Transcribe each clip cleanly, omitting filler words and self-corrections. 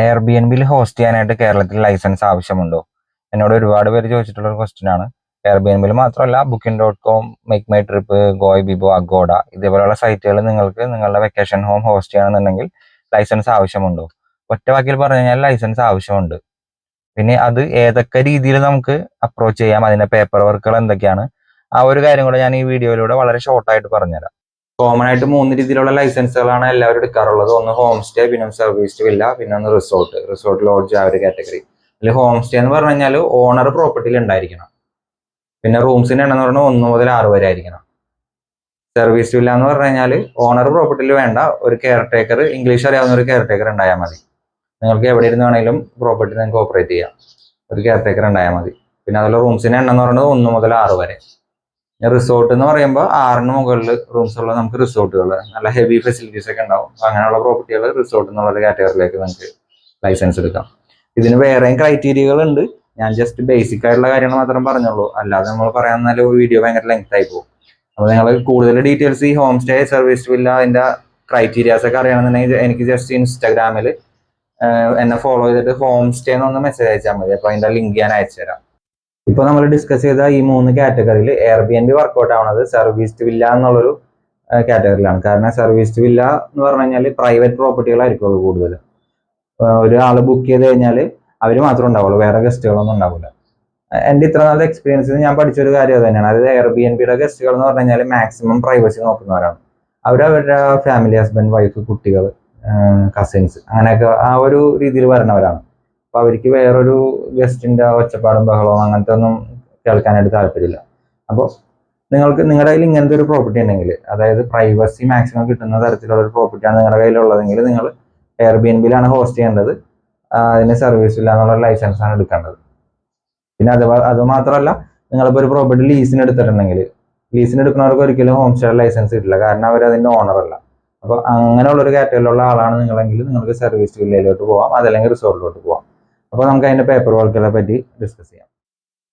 എയർബിഎൻബിയിൽ host ചെയ്യാനായിട്ട് കേരളത്തിൽ licence ആവശ്യമുണ്ടോ? എന്നോട് ഒരുപാട് പേര് ചോദിച്ചിട്ടുള്ള ഒരു ക്വസ്റ്റ്യൻ ആണ്. എയർബിഎൻബിയിൽ മാത്രമല്ല, Booking.com, make my trip, Goibibo, Agoda ഇതേപോലെയുള്ള സൈറ്റുകൾ നിങ്ങൾക്ക് നിങ്ങളുടെ വെക്കേഷൻ ഹോം ഹോസ്റ്റ് ചെയ്യണമെന്നുണ്ടെങ്കിൽ ലൈസൻസ് ആവശ്യമുണ്ടോ? ഒറ്റ വാക്കിൽ പറഞ്ഞു കഴിഞ്ഞാൽ ലൈസൻസ് ആവശ്യമുണ്ട്. പിന്നെ അത് ഏതൊക്കെ രീതിയിൽ നമുക്ക് അപ്രോച്ച് ചെയ്യാം, അതിന്റെ പേപ്പർ വർക്കുകൾ എന്തൊക്കെയാണ്, ആ ഒരു കാര്യം കൂടെ ഞാൻ ഈ വീഡിയോയിലൂടെ വളരെ ഷോർട്ടായിട്ട് പറഞ്ഞുതരാം. കോമൺ ആയിട്ട് 3 രീതിയിലുള്ള ലൈസൻസുകളാണ് എല്ലാവരും എടുക്കാറുള്ളത്. ഒന്ന് ഹോം സ്റ്റേ, പിന്നെ സർവീസ് വില്ല, പിന്നെ ഒന്ന് റിസോർട്ട് ലോഡ്ജ്, ആ ഒരു കാറ്റഗറി. അതിൽ ഹോം സ്റ്റേ എന്ന് പറഞ്ഞു കഴിഞ്ഞാൽ ഓണർ പ്രോപ്പർട്ടിയിൽ ഉണ്ടായിരിക്കണം. പിന്നെ റൂംസിന്റെ എണ്ണം എന്ന് പറഞ്ഞാൽ 1 മുതൽ 6 വരെ ആയിരിക്കണം. സർവീസ് വില്ല എന്ന് പറഞ്ഞു കഴിഞ്ഞാൽ ഓണർ പ്രോപ്പർട്ടിയിൽ വേണ്ട, ഒരു കെയർ ടേക്കർ, ഇംഗ്ലീഷ് അറിയാവുന്ന ഒരു കെയർ ടേക്കർ ഉണ്ടായാൽ മതി. നിങ്ങൾക്ക് എവിടെ ഇരുന്ന് വേണമെങ്കിലും പ്രോപ്പർട്ടി നിങ്ങൾക്ക് ഓപ്പറേറ്റ് ചെയ്യാം, ഒരു കെയർ ടേക്കർ ഉണ്ടായാൽ മതി. പിന്നെ അതുപോലെ റൂംസിന്റെ എണ്ണം എന്ന് പറയുന്നത് 1 മുതൽ 6 വരെ. റിസോർട്ട് എന്ന് പറയുമ്പോൾ 6ന് മുകളിൽ റൂംസ് ഉള്ള നമുക്ക് റിസോർട്ടുകൾ, നല്ല ഹെവി ഫെസിലിറ്റീസ് ഒക്കെ ഉണ്ടാവും. അങ്ങനെയുള്ള പ്രോപ്പർട്ടികൾ റിസോർട്ട് എന്നുള്ള കാറ്റഗറിയിലേക്ക് നമുക്ക് ലൈസൻസ് എടുക്കാം. ഇതിന് വേറെയും ക്രൈറ്റീരിയകൾ ഉണ്ട്. ഞാൻ ജസ്റ്റ് ബേസിക് ആയിട്ടുള്ള കാര്യങ്ങൾ മാത്രം പറഞ്ഞോളൂ, അല്ലാതെ നമ്മൾ പറയാൻ നല്ല വീഡിയോ ഭയങ്കര ലെങ്ത് ആയി പോകും. അപ്പോൾ നിങ്ങൾ കൂടുതൽ ഡീറ്റെയിൽസ് ഈ ഹോം സ്റ്റേ, സർവീസ് വില്ല, അതിന്റെ ക്രൈറ്റീരിയാസ് ഒക്കെ അറിയണമെന്നുണ്ടെങ്കിൽ എനിക്ക് ജസ്റ്റ് ഇൻസ്റ്റാഗ്രാമിൽ എന്നെ ഫോളോ ചെയ്തിട്ട് ഹോം സ്റ്റേ എന്നൊന്ന് മെസ്സേജ് അയച്ചാൽ മതി. അപ്പോൾ അതിന്റെ ലിങ്ക് ഞാൻ അയച്ചുതരാം. ഇപ്പൊ നമ്മൾ ഡിസ്കസ് ചെയ്ത ഈ 3 കാറ്റഗറിയിൽ എയർബിഎൻബി വർക്ക്ഔട്ട് ആവുന്നത് സർവീസ് വില്ല എന്നുള്ളൊരു കാറ്റഗറിയിലാണ്. കാരണം സർവീസ് വില്ല എന്ന് പറഞ്ഞു കഴിഞ്ഞാൽ പ്രൈവറ്റ് പ്രോപ്പർട്ടികളായിരിക്കുള്ളൂ കൂടുതൽ. ഒരാൾ ബുക്ക് ചെയ്ത് കഴിഞ്ഞാൽ അവർ മാത്രമേ ഉണ്ടാവുള്ളൂ, വേറെ ഗസ്റ്റുകളൊന്നും ഉണ്ടാവില്ല. എൻ്റെ ഇത്ര നാളത്തെ എക്സ്പീരിയൻസിൽ ഞാൻ പഠിച്ചൊരു കാര്യം അത് തന്നെയാണ്. അതായത് എയർബിഎൻബിയുടെ ഗസ്റ്റുകൾ എന്ന് പറഞ്ഞു കഴിഞ്ഞാൽ മാക്സിമം പ്രൈവസി നോക്കുന്നവരാണ്. അവരവരുടെ ഫാമിലി, ഹസ്ബൻഡ്, വൈഫ്, കുട്ടികൾ, കസിൻസ്, അങ്ങനെയൊക്കെ ആ ഒരു രീതിയിൽ വരുന്നവരാണ്. അപ്പൊ അവർക്ക് വേറൊരു ഗസ്റ്റിന്റെ ഒച്ചപ്പാടും ബഹളവും അങ്ങനത്തെ ഒന്നും കേൾക്കാനായിട്ട് താല്പര്യമില്ല. അപ്പോൾ നിങ്ങൾക്ക് നിങ്ങളുടെ കയ്യിൽ ഇങ്ങനത്തെ ഒരു പ്രോപ്പർട്ടി ഉണ്ടെങ്കിൽ, അതായത് പ്രൈവസി മാക്സിമം കിട്ടുന്ന തരത്തിലുള്ള ഒരു പ്രോപ്പർട്ടിയാണ് നിങ്ങളുടെ കയ്യിലുള്ളതെങ്കിൽ, നിങ്ങൾ എയർബിഎൻബിയിലാണ് ഹോസ്റ്റ് ചെയ്യേണ്ടത്. അതിന് സർവീസ് ഇല്ല എന്നുള്ള ലൈസൻസ് ആണ് എടുക്കേണ്ടത്. പിന്നെ അത് മാത്രമല്ല, നിങ്ങളിപ്പോൾ ഒരു പ്രോപ്പർട്ടി ലീസിന് എടുത്തിട്ടുണ്ടെങ്കിൽ, ലീസിന് എടുക്കുന്നവർക്ക് ഒരിക്കലും ഹോം സ്റ്റേ ലൈസൻസ് കിട്ടില്ല, കാരണം അവർ അതിന്റെ ഓണറല്ല. അപ്പൊ അങ്ങനെയുള്ള ഒരു കാറ്റഗറിയിലുള്ള ആളാണ് നിങ്ങളെങ്കിൽ നിങ്ങൾക്ക് സർവീസ് വില്ലയിലോട്ട് പോവാം, അതല്ലെങ്കിൽ റിസോർട്ടിലോട്ട് പോവാം. അപ്പോൾ നമുക്ക് അതിന്റെ പേപ്പർ വർക്കുകളെ പറ്റി ഡിസ്കസ് ചെയ്യാം.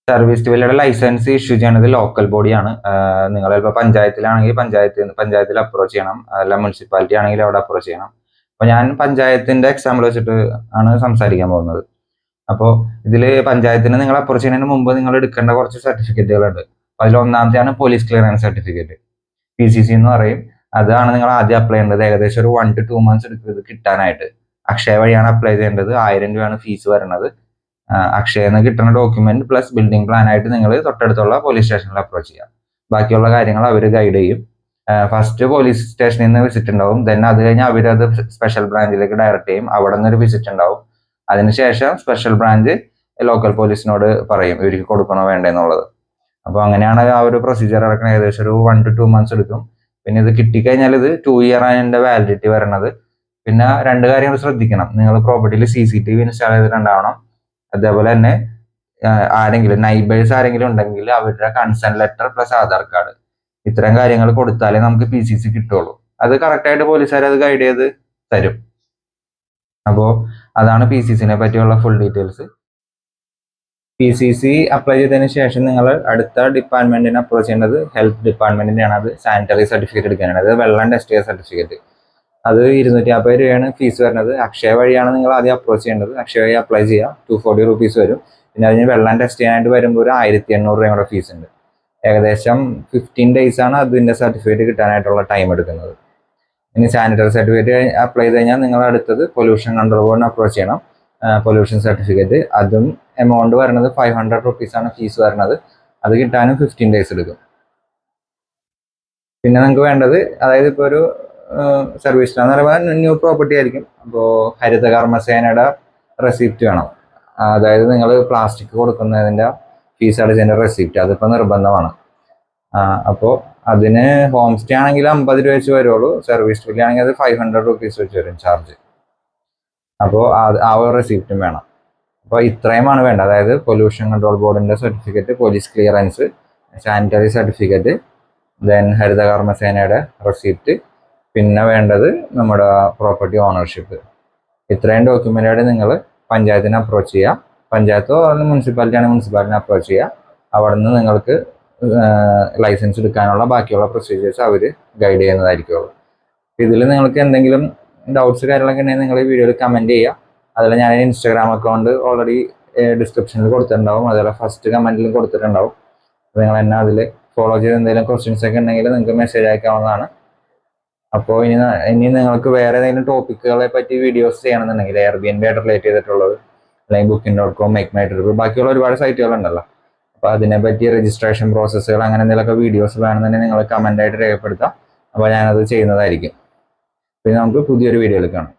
സർവീസ് വില്ലയുടെ ലൈസൻസ് ഇഷ്യൂ ചെയ്യുന്നത് ലോക്കൽ ബോഡിയാണ്. നിങ്ങൾ ഇപ്പോൾ പഞ്ചായത്തിലാണെങ്കിൽ പഞ്ചായത്തിൽ അപ്രോച്ച് ചെയ്യണം, അല്ല മുനിസിപ്പാലിറ്റി ആണെങ്കിൽ അവിടെ അപ്രോച്ച് ചെയ്യണം. അപ്പോൾ ഞാൻ പഞ്ചായത്തിന്റെ എക്സാമ്പിൾ വെച്ചിട്ട് ആണ് സംസാരിക്കാൻ പോകുന്നത്. അപ്പോൾ ഇതിൽ പഞ്ചായത്തിന് നിങ്ങൾ അപ്രോച്ച് ചെയ്യുന്നതിന് മുമ്പ് നിങ്ങൾ എടുക്കേണ്ട കുറച്ച് സർട്ടിഫിക്കറ്റുകളുണ്ട്. അതിൽ ഒന്നാമത്തെയാണ് പോലീസ് ക്ലിയറൻസ് സർട്ടിഫിക്കറ്റ്, PCC എന്ന് പറയും. അതാണ് നിങ്ങൾ ആദ്യം അപ്ലൈ ചെയ്യേണ്ടത്. ഏകദേശം ഒരു 1 to 2 months എടുക്കും ഇത് കിട്ടാനായിട്ട്. അക്ഷയ വഴിയാണ് അപ്ലൈ ചെയ്യേണ്ടത്. 1000 രൂപയാണ് ഫീസ് വരുന്നത്. അക്ഷയയിൽ നിന്ന് കിട്ടുന്ന ഡോക്യുമെന്റ് പ്ലസ് ബിൽഡിംഗ് പ്ലാൻ ആയിട്ട് നിങ്ങൾ തൊട്ടടുത്തുള്ള പോലീസ് സ്റ്റേഷനിൽ അപ്രോച്ച് ചെയ്യാം. ബാക്കിയുള്ള കാര്യങ്ങൾ അവർ ഗൈഡ് ചെയ്യും. ഫസ്റ്റ് പോലീസ് സ്റ്റേഷനിൽ നിന്ന് വിസിറ്റ് ഉണ്ടാവും. ദെൻ അത് കഴിഞ്ഞ് അവരത് സ്പെഷ്യൽ ബ്രാഞ്ചിലേക്ക് ഡയറക്റ്റ് ചെയ്യും. അവിടെ നിന്നൊരു വിസിറ്റ് ഉണ്ടാവും. അതിനുശേഷം സ്പെഷ്യൽ ബ്രാഞ്ച് ലോക്കൽ പോലീസിനോട് പറയും ഇവർക്ക് കൊടുക്കണോ വേണ്ടെന്നുള്ളത്. അപ്പോൾ അങ്ങനെയാണ് ആ ഒരു പ്രൊസീജിയർ നടക്കുന്നത്. ഏകദേശം ഒരു 1 to 2 months എടുക്കും. പിന്നെ ഇത് കിട്ടിക്കഴിഞ്ഞാൽ ഇത് 2 year ആണ് അതിന്റെ വാലിഡിറ്റി വരണത്. പിന്നെ 2 കാര്യങ്ങൾ ശ്രദ്ധിക്കണം. നിങ്ങൾ പ്രോപ്പർട്ടിയിൽ CCTV ഇൻസ്റ്റാൾ ചെയ്തിട്ടുണ്ടാവണം. അതേപോലെ തന്നെ ആരെങ്കിലും നൈബേഴ്സ് ആരെങ്കിലും ഉണ്ടെങ്കിൽ അവരുടെ consent letter plus Aadhaar card, ഇത്തരം കാര്യങ്ങൾ കൊടുത്താലേ നമുക്ക് PCC കിട്ടുള്ളൂ. അത് കറക്റ്റായിട്ട് പോലീസുകാർ അത് ഗൈഡ് ചെയ്ത് തരും. അപ്പോൾ അതാണ് PCCനെ പറ്റിയുള്ള ഫുൾ ഡീറ്റെയിൽസ്. PCC അപ്ലൈ ചെയ്തതിന് ശേഷം നിങ്ങൾ അടുത്ത ഡിപ്പാർട്ട്മെന്റിനെ അപ്രോച്ച് ചെയ്യേണ്ടത് ഹെൽത്ത് ഡിപ്പാർട്ട്മെന്റിനെയാണ്. അത് സാനിറ്ററി സർട്ടിഫിക്കറ്റ് എടുക്കാനാണ്. അത് വെള്ളം ടെസ്റ്റ് ചെയ്ത സർട്ടിഫിക്കറ്റ്. അത് 250 രൂപയാണ് ഫീസ് വരുന്നത്. അക്ഷയ വഴിയാണ് നിങ്ങൾ ആദ്യം അപ്രോച്ച് ചെയ്യേണ്ടത്. അക്ഷയ വഴി അപ്ലൈ ചെയ്യുക, 240 rupees വരും. പിന്നെ അതിന് വെള്ളം ടെസ്റ്റ് ചെയ്യാനായിട്ട് വരുമ്പോൾ ഒരു 1800 രൂപയുടെ ഫീസ് ഉണ്ട്. ഏകദേശം 15 days ആണ് അതിന്റെ സർട്ടിഫിക്കറ്റ് കിട്ടാനായിട്ടുള്ള ടൈം എടുക്കുന്നത്. ഇനി സാനിറ്ററി സർട്ടിഫിക്കറ്റ് അപ്ലൈ ചെയ്ത് കഴിഞ്ഞാൽ നിങ്ങൾ അടുത്തത് പൊല്യൂഷൻ കൺട്രോൾ ബോർഡിനെ അപ്രോച്ച് ചെയ്യണം. പൊല്യൂഷൻ സർട്ടിഫിക്കറ്റ്, അതും എമൗണ്ട് വരുന്നത് 500 rupees ആണ് ഫീസ് വരുന്നത്. അത് കിട്ടാനും 15 days എടുക്കും. പിന്നെ നിങ്ങൾക്ക് വേണ്ടത്, അതായത് ഇപ്പോൾ ഒരു സർവീസ് എന്ന് പറയുമ്പോൾ ന്യൂ പ്രോപ്പർട്ടി ആയിരിക്കും. അപ്പോൾ ഹരിത കർമ്മസേനയുടെ റെസിപ്റ്റ് വേണം. അതായത് നിങ്ങൾ പ്ലാസ്റ്റിക് കൊടുക്കുന്നതിൻ്റെ ഫീസ് അടച്ചതിൻ്റെ റെസിപ്റ്റ്, അതിപ്പോൾ നിർബന്ധമാണ്. അപ്പോൾ അതിന് ഹോം സ്റ്റേ ആണെങ്കിൽ 50 രൂപ വെച്ച് വരുള്ളൂ. സർവീസ് വില്ല ആണെങ്കിൽ അത് 500 rupees വെച്ച് വരും ചാർജ്. അപ്പോൾ ആ ഒരു റെസിപ്റ്റും വേണം. അപ്പോൾ ഇത്രയുമാണ് വേണ്ടത്. അതായത് പൊല്യൂഷൻ കൺട്രോൾ ബോർഡിന്റെ certificate, police clearance, sanitary certificate, then Haritha കർമ്മസേനയുടെ റെസിപ്റ്റ്, പിന്നെ വേണ്ടത് നമ്മുടെ പ്രോപ്പർട്ടി ഓണർഷിപ്പ്. ഇത്രയും ഡോക്യുമെന്റായിട്ട് നിങ്ങൾ പഞ്ചായത്തിനെ അപ്രോച്ച് ചെയ്യുക. പഞ്ചായത്തോ മുനിസിപ്പാലിറ്റി ആണെങ്കിൽ മുനിസിപ്പാലിറ്റിനെ അപ്രോച്ച് ചെയ്യുക. അവിടെ നിന്ന് നിങ്ങൾക്ക് ലൈസൻസ് എടുക്കാനുള്ള ബാക്കിയുള്ള പ്രൊസീജിയേഴ്സ് അവർ ഗൈഡ് ചെയ്യുന്നതായിരിക്കുള്ളൂ. ഇതിൽ നിങ്ങൾക്ക് എന്തെങ്കിലും ഡൗട്ട്സ് കാര്യങ്ങളൊക്കെ ഉണ്ടെങ്കിൽ നിങ്ങൾ ഈ വീഡിയോയിൽ കമൻറ്റ് ചെയ്യുക. അതുപോലെ ഞാൻ ഇൻസ്റ്റാഗ്രാം അക്കൗണ്ട് ഓൾറെഡി ഡിസ്ക്രിപ്ഷനിൽ കൊടുത്തിട്ടുണ്ടാവും, അതുപോലെ ഫസ്റ്റ് കമന്റിലും കൊടുത്തിട്ടുണ്ടാവും. നിങ്ങൾ എന്നെ അതിൽ ഫോളോ ചെയ്ത് എന്തെങ്കിലും ക്വസ്റ്റ്യൻസ് ഒക്കെ ഉണ്ടെങ്കിൽ നിങ്ങൾക്ക് മെസ്സേജ് അയക്കാവുന്നതാണ്. അപ്പോൾ ഇനി നിങ്ങൾക്ക് വേറെ ഏതെങ്കിലും ടോപ്പിക്കുകളെ പറ്റി വീഡിയോസ് ചെയ്യണമെന്നുണ്ടെങ്കിൽ Airbnb ആയിട്ട് റിലേറ്റ് ചെയ്തിട്ടുള്ളത്, അല്ലെങ്കിൽ Booking.com, മേക്ക് മൈ ട്രിപ്പ്, ബാക്കിയുള്ള ഒരുപാട് സൈറ്റുകളുണ്ടല്ലോ, അപ്പോൾ അതിനെപ്പറ്റി രജിസ്ട്രേഷൻ പ്രോസസ്സുകൾ അങ്ങനെ എന്തെങ്കിലുമൊക്കെ വീഡിയോസ് വേണമെന്നുണ്ടെങ്കിൽ നിങ്ങൾ കമൻ്റായിട്ട് രേഖപ്പെടുത്താം. അപ്പോൾ ഞാനത് ചെയ്യുന്നതായിരിക്കും. പിന്നെ നമുക്ക് പുതിയൊരു വീഡിയോയിൽ കാണാം.